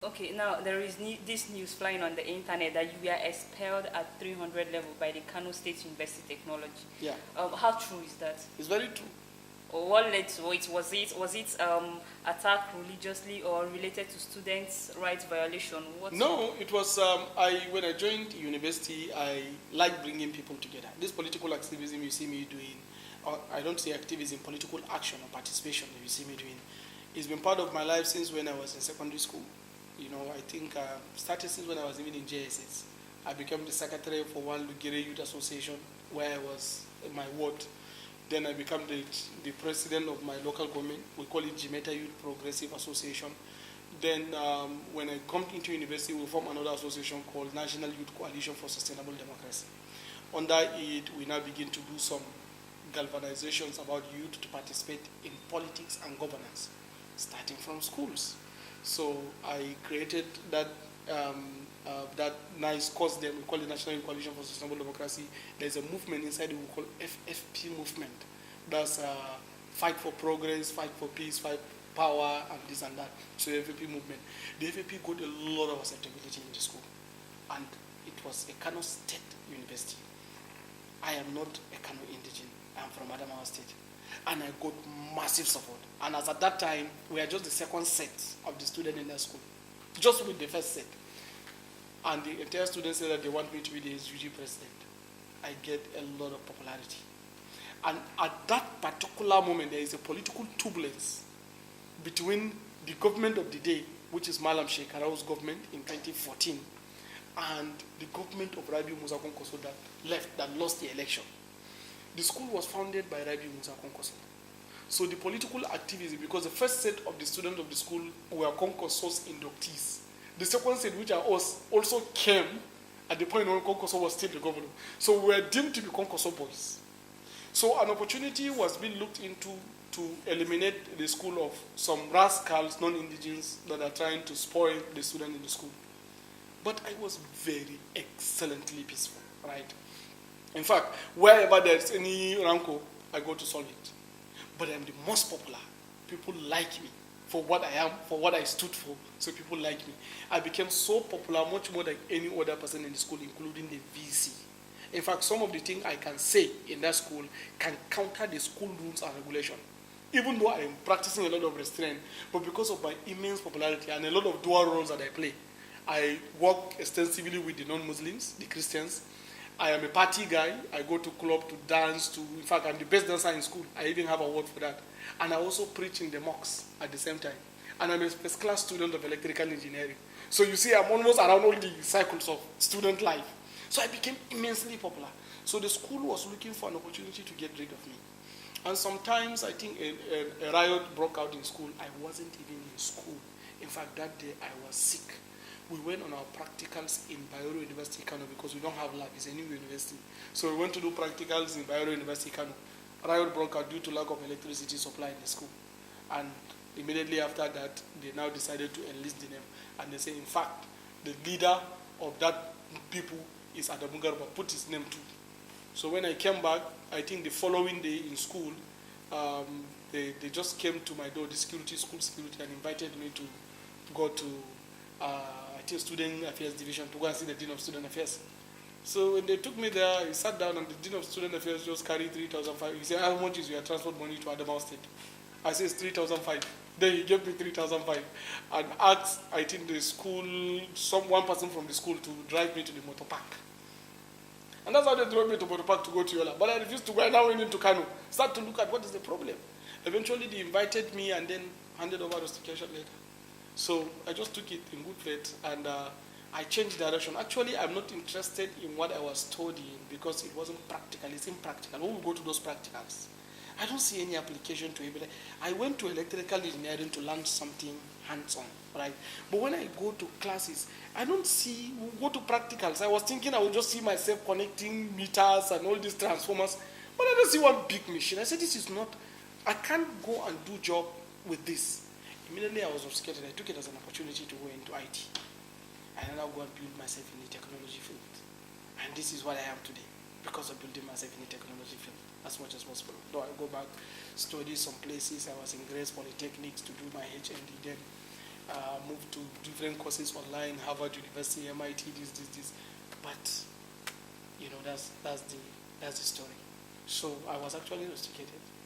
Okay, now there is this news flying on the internet that you were expelled at 300 level by the Kano State University Technology. Yeah. How true is that? It's very true. Or what led to it? Was it attack religiously or related to students' rights violation? No, it was when I joined university, I like bringing people together. This political activism you see me doing, I don't say activism, political action or participation that you see me doing, it's been part of my life since when I was in secondary school. You know, I think started since when I was even in JSS. I became the secretary for one Lugere Youth Association where I was in my ward. Then I became the president of my local government. We call it Jimeta Youth Progressive Association. Then when I come into university, we form another association called National Youth Coalition for Sustainable Democracy. Under it, we now begin to do some galvanizations about youth to participate in politics and governance, starting from schools. So I created that that nice cause then we call it National Youth Coalition for Sustainable Democracy. There's a movement inside it we call FFP movement. That's fight for progress, fight for peace, fight power, and this and that. So FFP movement. The FFP got a lot of acceptability in the school. And it was a Kano State University. I am not a Kano indigene. I am from Adamu State. And I got massive support. And as at that time, we are just the second set of the student in that school. Just with the first set. And the entire students said that they want me to be the SUG president. I get a lot of popularity. And at that particular moment, there is a political turbulence between the government of the day, which is Malam Sheikh Arao's government in 2014, and the government of Rabiu Musa Konkoso that lost the election. The school was founded by Rabiu Musa Konkoso. So the political activism, because the first set of the students of the school were Konkoso's inductees. The second set, which are us, also came at the point when Konkoso was still the governor. So we were deemed to be Konkoso boys. So an opportunity was being looked into to eliminate the school of some rascals, non-indigens, that are trying to spoil the student in the school. But I was very excellently peaceful, right? In fact, wherever there's any ranko, I go to solve it. But I'm the most popular. People like me for what I am, for what I stood for, so people like me. I became so popular, much more than any other person in the school, including the VC. In fact, some of the things I can say in that school can counter the school rules and regulation. Even though I am practicing a lot of restraint, but because of my immense popularity and a lot of dual roles that I play, I work extensively with the non-Muslims, the Christians. I am a party guy. I go to club to dance. In fact, I'm the best dancer in school. I even have a award for that. And I also preach in the mosques at the same time. And I'm a first-class student of electrical engineering. So you see, I'm almost around all the cycles of student life. So I became immensely popular. So the school was looking for an opportunity to get rid of me. And sometimes I think a riot broke out in school. I wasn't even in school. In fact, that day I was sick. We went on our practicals in Bayero University, Kano, because we don't have lab. It's a new university. So we went to do practicals in Bayero University, Kano. Riot broke out due to lack of electricity supply in the school. And immediately after that, they now decided to enlist the name. And they say, in fact, the leader of that people is Adamu Garba, put his name too. So when I came back, I think the following day in school, they just came to my door, the school security, and invited me to go to I think Student Affairs Division to go and see the Dean of Student Affairs. So when they took me there, he sat down and the Dean of Student Affairs just carried 3,500. He said, how much is your transport money to Adamu State? I said, it's 3,500. Then he gave me 3,500 and asked, I think the school, one person from the school to drive me to the motor park. And that's how they drove me to motor park to go to Yola. But I refused to go. I now went into Kano. Start to look at what is the problem. Eventually they invited me and then handed over the restitution later. So I just took it in good faith and I changed direction. Actually, I'm not interested in what I was studying because it wasn't practical. It's impractical. When we go to those practicals, I don't see any application to it. I went to electrical engineering to learn something hands-on, right? But when I go to classes, I don't see, go to practicals. I was thinking I would just see myself connecting meters and all these transformers, but I don't see one big machine. I said, this is not, I can't go and do job with this. Immediately I was obscured. I took it as an opportunity to go into IT. And now go and build myself in the technology field. And this is what I am today because of building myself in the technology field as much as possible. Though I go back, study some places. I was in Grace Polytechnics to do my HND then. moved to different courses online, Harvard University, MIT, this. But that's the story. So I was actually rusticated.